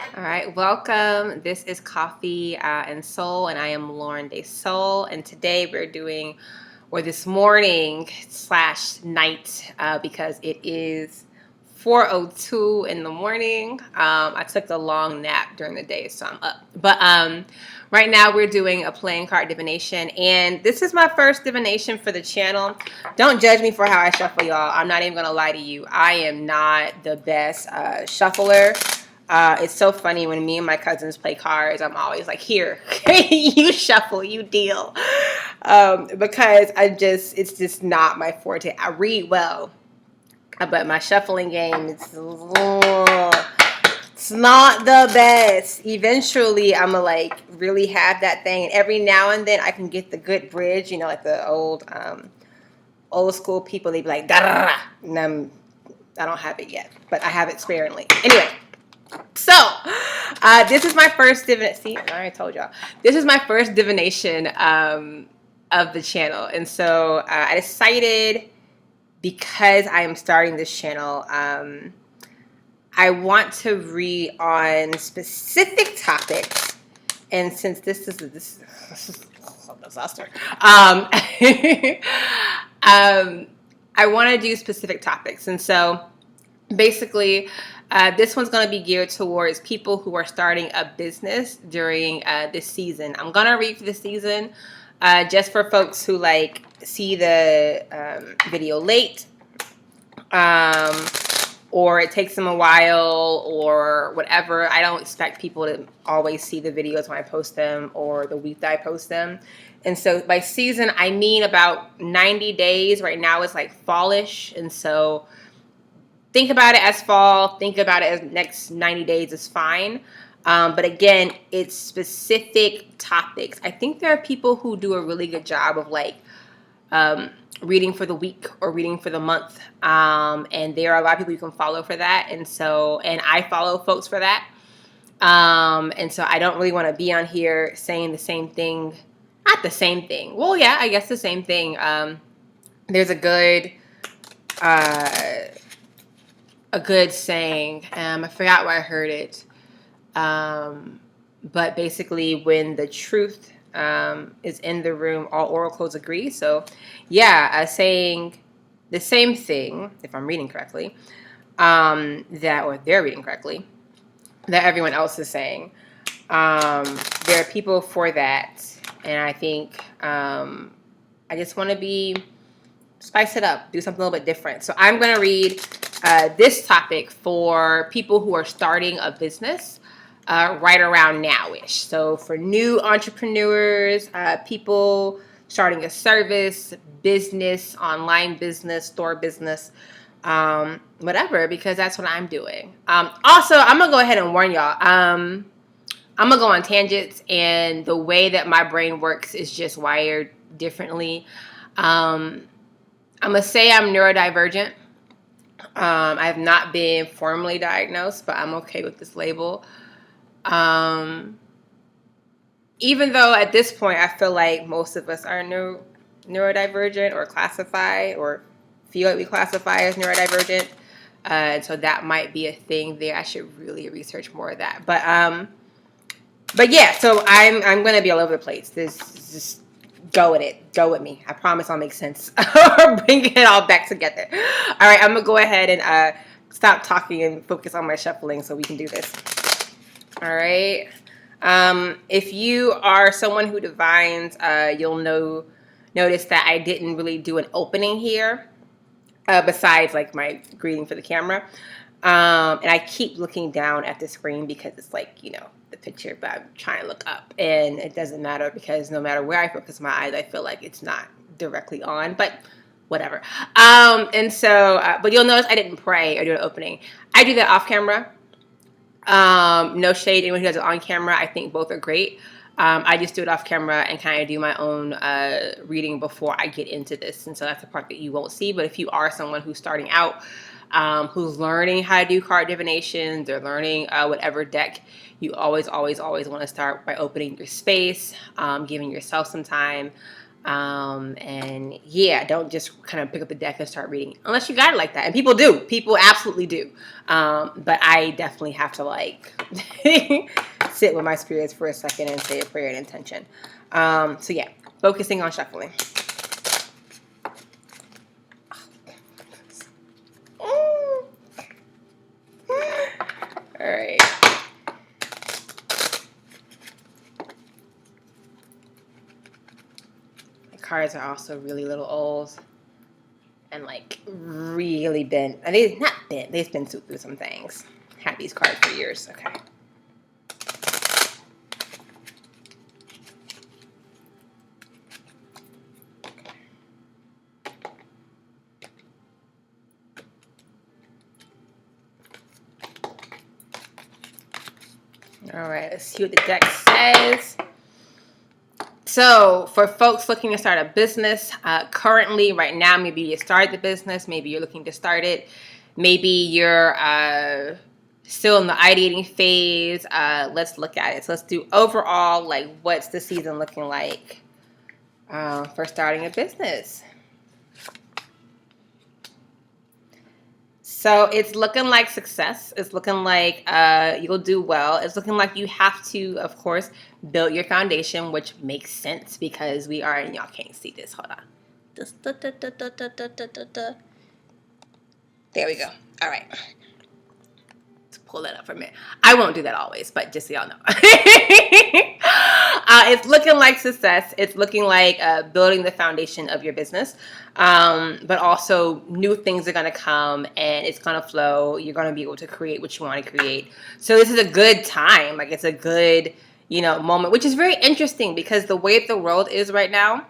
All right, welcome. This is Coffee and Soul, and I am Lauren Day Soul. And today we're doing, or this morning slash night, because it is 4:02 in the morning. I took a long nap during the day, so I'm up. But right now we're doing a playing card divination, and this is my first divination for the channel. Don't judge me for how I shuffle, y'all. I'm not even gonna lie to you. I am not the best shuffler. It's so funny when me and my cousins play cards. I'm always like, here, you shuffle, you deal. Because it's just not my forte. I read well, but my shuffling game it's not the best. Eventually, I'm gonna like really have that thing, and every now and then I can get the good bridge. You know, like the old school people. They be like, da, and I don't have it yet, but I have it sparingly. Anyway. So, this is my first divination. See, I already told y'all. This is my first divination of the channel. And so I decided, because I am starting this channel, I want to read on specific topics. And since this is a disaster, I want to do specific topics. And so basically, this one's going to be geared towards people who are starting a business during this season. I'm going to read for the season just for folks who like see the video late, or it takes them a while or whatever. I don't expect people to always see the videos when I post them or the week that I post them. And so by season, I mean about 90 days. Right now it's like fallish. And so think about it as fall. Think about it as next 90 days is fine. But again, it's specific topics. I think there are people who do a really good job of like reading for the week or reading for the month. And there are a lot of people you can follow for that. And I follow folks for that. And so I don't really want to be on here saying the same thing. Not the same thing. Well, yeah, I guess the same thing. There's a good saying. I forgot where I heard it. But basically, when the truth is in the room, all oracles agree. So, yeah, saying the same thing, if I'm reading correctly, or they're reading correctly, that everyone else is saying. There are people for that, and I think I just want to spice it up, do something a little bit different. So I'm going to read this topic for people who are starting a business right around now-ish. So for new entrepreneurs, people starting a service, business, online business, store business, whatever, because that's what I'm doing. Also, I'm going to go ahead and warn y'all. I'm going to go on tangents, and the way that my brain works is just wired differently. I'm going to say I'm neurodivergent. I have not been formally diagnosed, but I'm okay with this label. Even though at this point I feel like most of us are neurodivergent or classify or feel like we classify as neurodivergent. So that might be a thing there. I should really research more of that. But yeah, so I'm going to be all over the place. Just go with it. Go with me. I promise I'll make sense. Bring it all back together. All right, I'm going to go ahead and stop talking and focus on my shuffling so we can do this. All right. If you are someone who divines, you'll notice that I didn't really do an opening here, besides like my greeting for the camera. And I keep looking down at the screen because it's like, the picture, but I'm trying to look up, and it doesn't matter because no matter where I focus my eyes, I feel like it's not directly on, but whatever. But you'll notice I didn't pray or do an opening. I do that off camera. No shade to anyone who does it on camera. I think both are great. I just do it off camera and kind of do my own reading before I get into this. And so that's the part that you won't see. But if you are someone who's starting out, who's learning how to do card divination, they're learning whatever deck, you always want to start by opening your space, giving yourself some time, And yeah, don't just kind of pick up the deck and start reading unless you got it like that. And people do. People absolutely do. But I definitely have to like sit with my spirits for a second and say a prayer and intention. So yeah, focusing on shuffling. All right. The cards are also really little old and like really bent. And they not bent. They've been through some things. Had these cards for years. Okay. All right, let's see what the deck says. So for folks looking to start a business, currently, right now, maybe you started the business, maybe you're looking to start it, maybe you're still in the ideating phase. Let's look at it. So let's do overall, like what's the season looking like for starting a business? So it's looking like success. It's looking like you'll do well. It's looking like you have to, of course, build your foundation, which makes sense because we are, and y'all can't see this. Hold on. There we go. All right. Let's pull that up for a minute. I won't do that always, but just so y'all know. It's looking like success. It's looking like building the foundation of your business. But also new things are going to come and it's going to flow. You're going to be able to create what you want to create. So this is a good time. Like it's a good, moment, which is very interesting because the way the world is right now,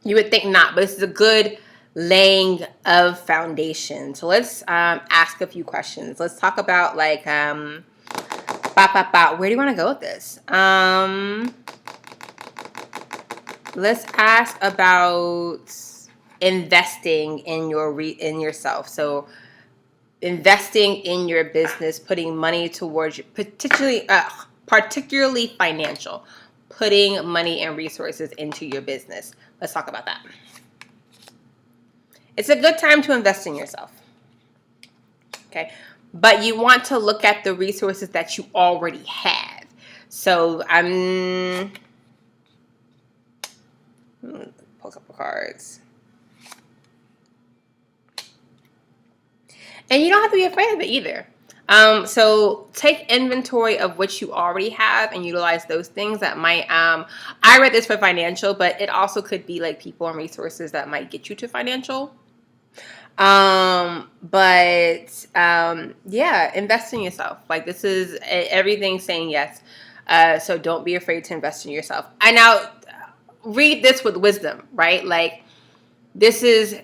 you would think not, but this is a good laying of foundation. So let's ask a few questions. Let's talk about like, where do you want to go with this? Let's ask about investing in in yourself. So investing in your business, putting money towards particularly financial, putting money and resources into your business. Let's talk about that. It's a good time to invest in yourself. Okay. But you want to look at the resources that you already have. So pull a couple cards. And you don't have to be afraid of it either. So take inventory of what you already have and utilize those things that might, I read this for financial, but it also could be like people and resources that might get you to financial. Yeah, invest in yourself. Like this is everything saying yes. So don't be afraid to invest in yourself. And now read this with wisdom, right? Like this is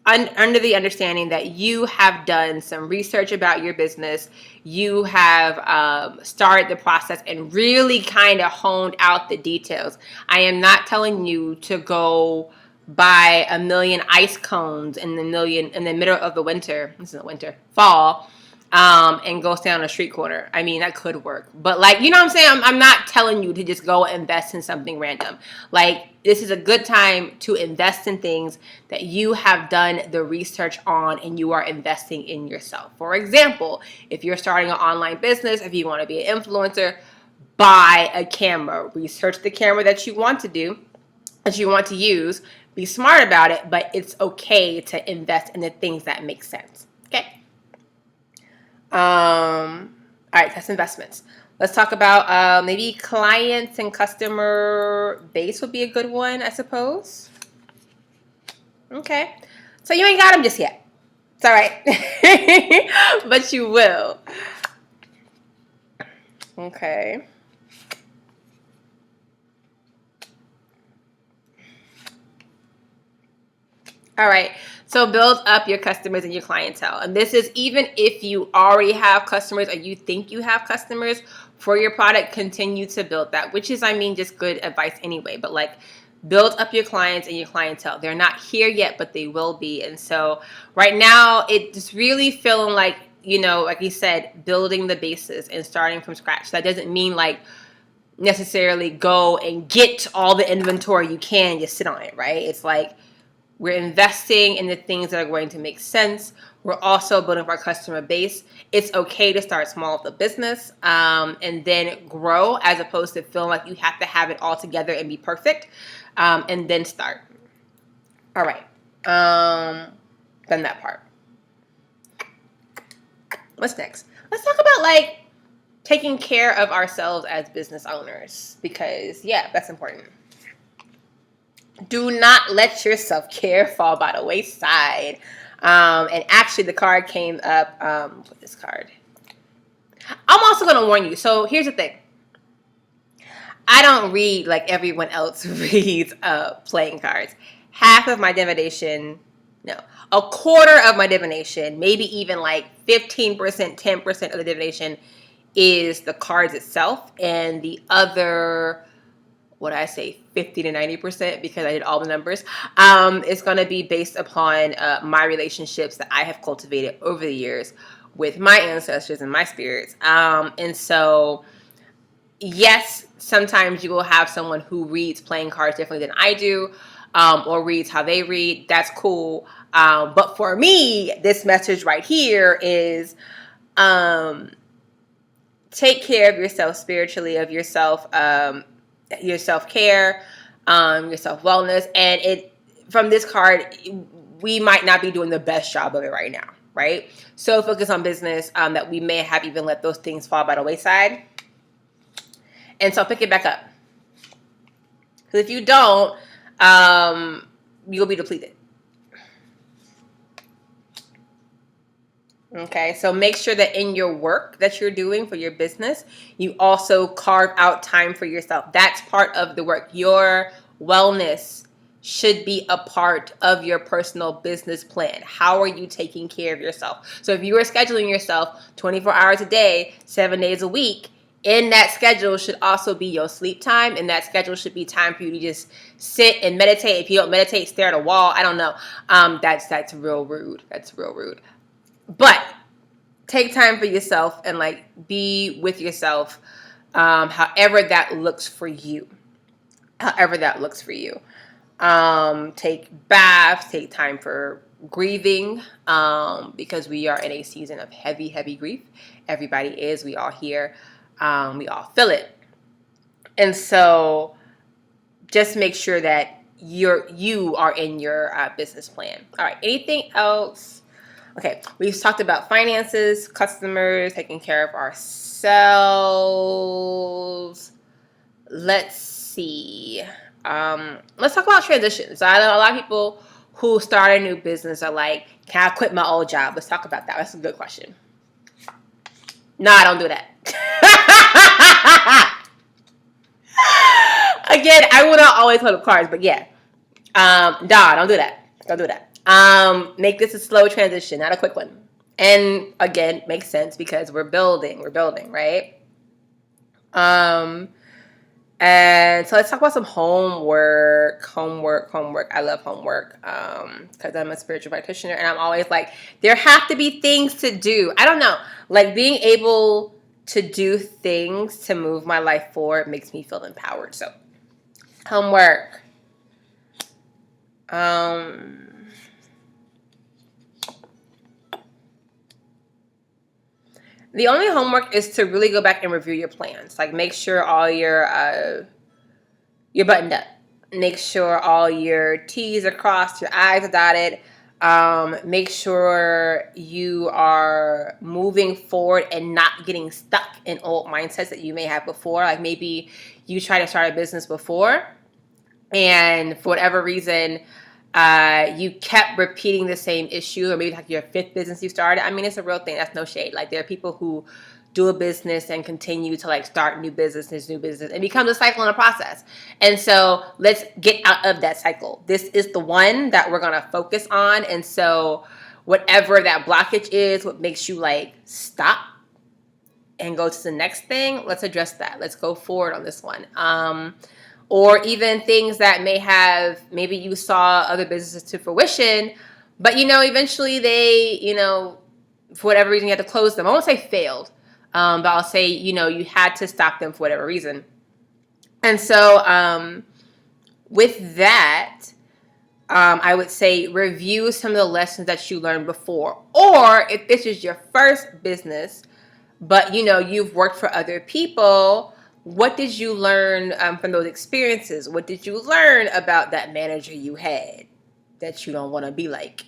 under the understanding that you have done some research about your business. You have started the process and really kind of honed out the details. I am not telling you to go buy 1 million ice cones in the middle of the winter. This isn't winter, fall. And go stand on a street corner. I mean, that could work. But like, you know what I'm saying? I'm not telling you to just go invest in something random. Like, this is a good time to invest in things that you have done the research on and you are investing in yourself. For example, if you're starting an online business, if you want to be an influencer, buy a camera. Research the camera that you want to do, that you want to use. Be smart about it, but it's okay to invest in the things that make sense. Okay? All right, that's investments. Let's talk about maybe clients and customer base would be a good one, I suppose. Okay. So you ain't got them just yet. It's all right. But you will. Okay. All right. So build up your customers and your clientele. And this is even if you already have customers or you think you have customers for your product, continue to build that, which is, I mean, just good advice anyway. But like, build up your clients and your clientele. They're not here yet, but they will be. And so right now, it's really feeling like, like you said, building the bases and starting from scratch. That doesn't mean like necessarily go and get all the inventory you can and just sit on it, right? It's like we're investing in the things that are going to make sense. We're also building up our customer base. It's okay to start small with the business and then grow, as opposed to feeling like you have to have it all together and be perfect and then start. All right. Done that part. What's next? Let's talk about like taking care of ourselves as business owners, because yeah, that's important. Do not let your self-care fall by the wayside. And actually the card came up with this card. I'm also going to warn you. So here's the thing. I don't read like everyone else reads playing cards. Half of my divination, no, a quarter of my divination, maybe even like 15%, 10% of the divination is the cards itself, and the other, what I say, 50 to 90%, because I did all the numbers, it's going to be based upon my relationships that I have cultivated over the years with my ancestors and my spirits. And so, yes, sometimes you will have someone who reads playing cards differently than I do, or reads how they read. That's cool. But for me, this message right here is take care of yourself spiritually, of yourself, your self-care, your self-wellness. And it, from this card, we might not be doing the best job of it right now, right? So focus on business that we may have even let those things fall by the wayside. And so pick it back up. Because if you don't, you'll be depleted. Okay, so make sure that in your work that you're doing for your business, you also carve out time for yourself. That's part of the work. Your wellness should be a part of your personal business plan. How are you taking care of yourself? So if you are scheduling yourself 24 hours a day, 7 days a week, in that schedule should also be your sleep time, and that schedule should be time for you to just sit and meditate. If you don't meditate, stare at a wall. I don't know. That's real rude. That's real rude. But take time for yourself and like be with yourself, however that looks for you. However that looks for you. Take baths, take time for grieving, because we are in a season of heavy, heavy grief. Everybody is. We all hear. We all feel it. And so just make sure that you are in your business plan. All right. Anything else? Okay, we've talked about finances, customers, taking care of ourselves. Let's see. Let's talk about transitions. So I know a lot of people who start a new business are like, can I quit my old job? Let's talk about that. That's a good question. No, I don't do that. Again, I will not always hold up cards, but yeah. Nah, don't do that. Don't do that. Make this a slow transition, not a quick one. And again, makes sense because we're building, right? And so let's talk about some homework. I love homework because I'm a spiritual practitioner, and I'm always like, there have to be things to do. I don't know, like being able to do things to move my life forward makes me feel empowered. So homework. The only homework is to really go back and review your plans. Like make sure all you're buttoned up. Make sure all your T's are crossed, your I's are dotted. Make sure you are moving forward and not getting stuck in old mindsets that you may have before. Like maybe you tried to start a business before, and for whatever reason, you kept repeating the same issue, or maybe like your fifth business you started. I mean, it's a real thing. That's no shade. Like there are people who do a business and continue to like start new business, and becomes a cycle and a process. And so let's get out of that cycle. This is the one that we're going to focus on. And so whatever that blockage is, what makes you like stop and go to the next thing, let's address that. Let's go forward on this one. Or even things that maybe you saw other businesses to fruition, but eventually they, for whatever reason you had to close them. I won't say failed, but I'll say, you had to stop them for whatever reason. And so with that, I would say review some of the lessons that you learned before. Or if this is your first business, but you've worked for other people, what did you learn from those experiences? What did you learn about that manager you had that you don't want to be like?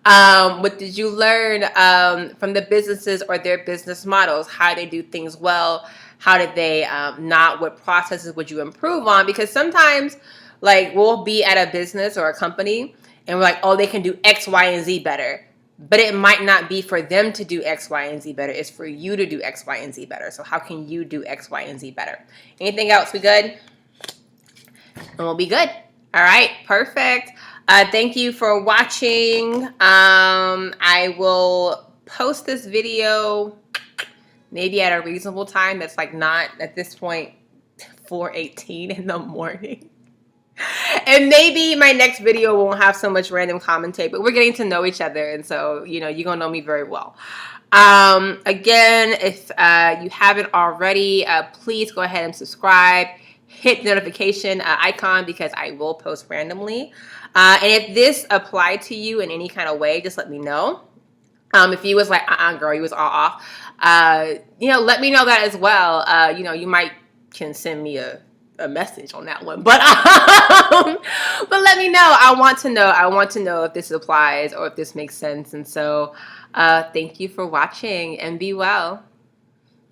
What did you learn from the businesses or their business models? How they do things well? How did they not? What processes would you improve on? Because sometimes, like, we'll be at a business or a company and we're like, oh, they can do X, Y, and Z better. But it might not be for them to do X, Y, and Z better. It's for you to do X, Y, and Z better. So how can you do X, Y, and Z better? Anything else? We good? And we'll be good. All right, perfect. Thank you for watching. I will post this video maybe at a reasonable time. That's like not at this point 4:18 in the morning. And maybe my next video won't have so much random commentary, but we're getting to know each other, and so you're gonna know me very well. Again, if you haven't already, please go ahead and subscribe. Hit the notification icon because I will post randomly. And if this applied to you in any kind of way, just let me know. If you was like, girl, you was all off, let me know that as well. You might can send me a message on that one, but but let me know. I want to know if this applies or if this makes sense. And so thank you for watching and be well.